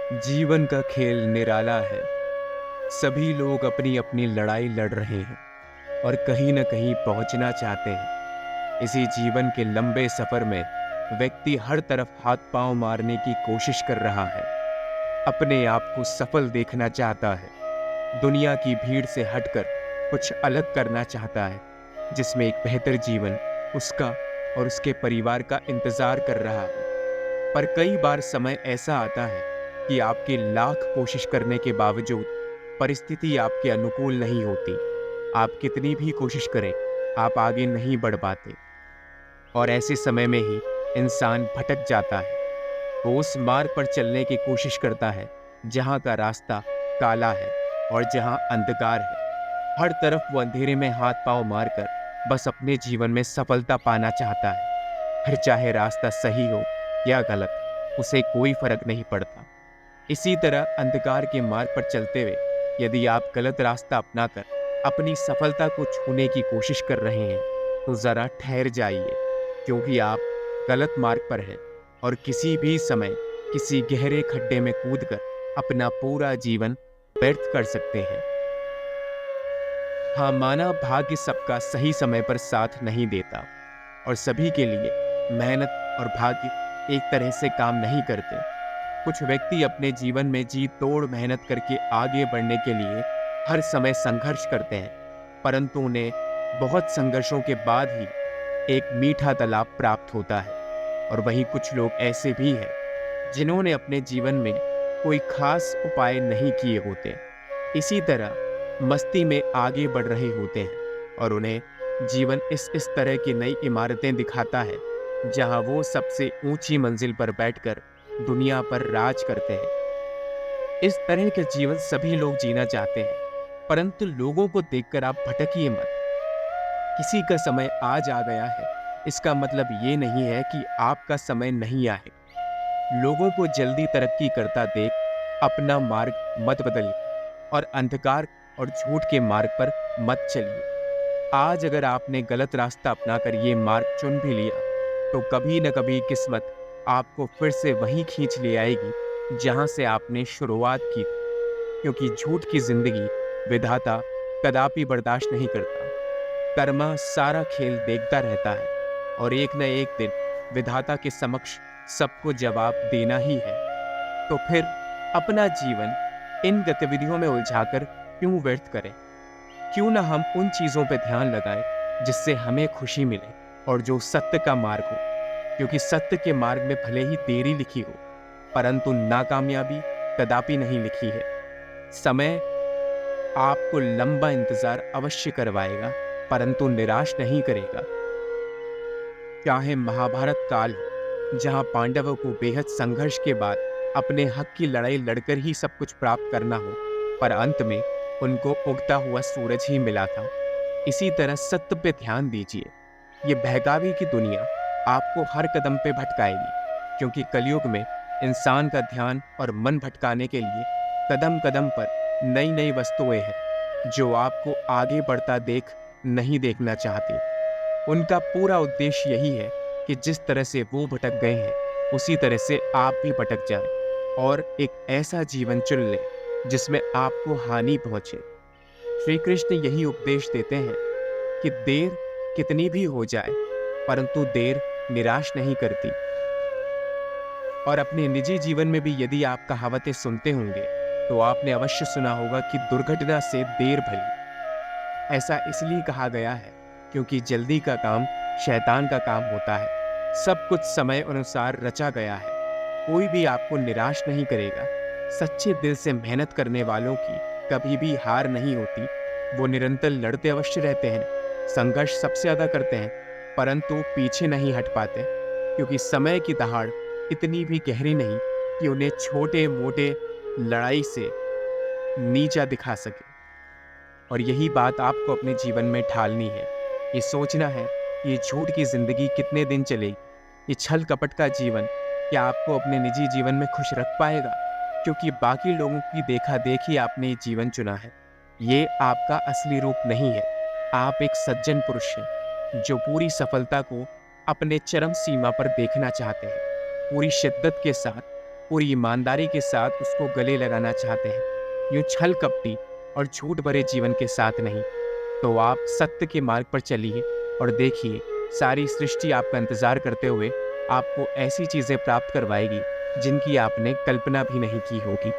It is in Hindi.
जीवन का खेल निराला है। सभी लोग अपनी अपनी लड़ाई लड़ रहे हैं और कहीं न कहीं पहुंचना चाहते हैं। इसी जीवन के लंबे सफर में व्यक्ति हर तरफ हाथ पांव मारने की कोशिश कर रहा है। अपने आप को सफल देखना चाहता है। दुनिया की भीड़ से हटकर कुछ अलग करना चाहता है, जिसमें एक बेहतर जीवन उसका और उसके परिवार का इंतजार कर रहा है। पर कई बार समय ऐसा आता है कि आपके लाख कोशिश करने के बावजूद परिस्थिति आपके अनुकूल नहीं होती। आप कितनी भी कोशिश करें, आप आगे नहीं बढ़ पाते और ऐसे समय में ही इंसान भटक जाता है। वो उस मार्ग पर चलने की कोशिश करता है जहाँ का रास्ता काला है और जहाँ अंधकार है। हर तरफ वो अंधेरे में हाथ पांव मारकर बस अपने जीवन में सफलता पाना चाहता है। फिर चाहे रास्ता सही हो या गलत, उसे कोई फर्क नहीं पड़ता। इसी तरह अंधकार के मार्ग पर चलते हुए यदि आप गलत रास्ता अपनाकर अपनी सफलता को छूने की कोशिश कर रहे हैं, तो जरा ठहर जाइए, क्योंकि आप गलत मार्ग पर हैं और किसी भी समय किसी गहरे खड्डे में कूदकर अपना पूरा जीवन व्यर्थ कर सकते हैं। हाँ, माना भाग्य सबका सही समय पर साथ नहीं देता और सभी के लिए मेहनत और भाग्य एक तरह से काम नहीं करते। कुछ व्यक्ति अपने जीवन में जी तोड़ मेहनत करके आगे बढ़ने के लिए हर समय संघर्ष करते हैं, परंतु उन्हें बहुत संघर्षों के बाद ही एक मीठा तालाब प्राप्त होता है। और वहीं कुछ लोग ऐसे भी हैं जिन्होंने अपने जीवन में कोई खास उपाय नहीं किए होते, इसी तरह मस्ती में आगे बढ़ रहे होते हैं और उन्हें जीवन इस तरह की नई इमारतें दिखाता है जहां वो सबसे ऊंची मंजिल पर बैठकर दुनिया पर राज करते हैं। इस तरह के जीवन सभी लोग जीना चाहते हैं, परंतु लोगों को देखकर आप भटकिए मत। किसी का समय आज आ गया है, इसका मतलब ये नहीं है कि आपका समय नहीं आए। लोगों को जल्दी तरक्की करता देख अपना मार्ग मत बदलिए और अंधकार और झूठ के मार्ग पर मत चलिए। आज अगर आपने गलत रास्ता अपनाकर ये मार्ग चुन भी लिया, तो कभी न कभी किस्मत आपको फिर से वहीं खींच ले आएगी जहां से आपने शुरुआत की थी, क्योंकि झूठ की जिंदगी विधाता कदापि बर्दाश्त नहीं करता। कर्मा सारा खेल देखता रहता है और एक न एक दिन विधाता के समक्ष सबको जवाब देना ही है। तो फिर अपना जीवन इन गतिविधियों में उलझाकर क्यों व्यर्थ करें? क्यों ना हम उन चीजों पर ध्यान लगाएं जिससे हमें खुशी मिले और जो सत्य का मार्ग हो, क्योंकि सत्य के मार्ग में भले ही देरी लिखी हो, परंतु नाकामयाबी कदापि नहीं लिखी है। समय आपको लंबा इंतजार अवश्य करवाएगा, परंतु निराश नहीं करेगा। चाहे महाभारत काल हो, जहां पांडवों को बेहद संघर्ष के बाद अपने हक की लड़ाई लड़कर ही सब कुछ प्राप्त करना हो, पर अंत में उनको उगता हुआ सूरज ही मिला था। इसी तरह सत्य पे ध्यान दीजिए। ये बहकावे की दुनिया आपको हर कदम पे भटकाएगी, क्योंकि कलयुग में इंसान का ध्यान और मन भटकाने के लिए कदम कदम पर नई नई वस्तुएं हैं जो आपको आगे बढ़ता देख नहीं देखना चाहती। उनका पूरा उद्देश्य यही है कि जिस तरह से वो भटक गए हैं, उसी तरह से आप भी भटक जाएं और एक ऐसा जीवन चुन लें जिसमें आपको हानि पहुंचे। श्री कृष्ण यही उपदेश देते हैं कि देर कितनी भी हो जाए, परंतु देर निराश नहीं करती। और अपने निजी जीवन में भी यदि आप कहावतें सुनते होंगे, तो आपने अवश्य सुना होगा कि दुर्घटना से देर भली। ऐसा इसलिए कहा गया है क्योंकि जल्दी का काम शैतान का काम होता है। सब कुछ समय अनुसार रचा गया है। कोई भी आपको निराश नहीं करेगा। सच्चे दिल से मेहनत करने वालों की कभी भी हार नहीं होती। वो निरंतर लड़ते अवश्य रहते हैं, संघर्ष सबसे ज्यादा करते हैं, परंतु पीछे नहीं हट पाते, क्योंकि समय की दहाड़ इतनी भी गहरी नहीं कि उन्हें छोटे मोटे लड़ाई से नीचा दिखा सके। और यही बात आपको अपने जीवन में ढालनी है। ये सोचना है कि ये झूठ की जिंदगी कितने दिन चलेगी। ये छल कपट का जीवन क्या आपको अपने निजी जीवन में खुश रख पाएगा? क्योंकि बाकी लोगों की देखा देखी आपने ये जीवन चुना है। ये आपका असली रूप नहीं है। आप एक सज्जन पुरुष हैं जो पूरी सफलता को अपने चरम सीमा पर देखना चाहते हैं, पूरी शिद्दत के साथ पूरी ईमानदारी के साथ उसको गले लगाना चाहते हैं, यूँ छल कपटी और झूठ भरे जीवन के साथ नहीं। तो आप सत्य के मार्ग पर चलिए और देखिए, सारी सृष्टि आपका इंतज़ार करते हुए आपको ऐसी चीज़ें प्राप्त करवाएगी जिनकी आपने कल्पना भी नहीं की होगी।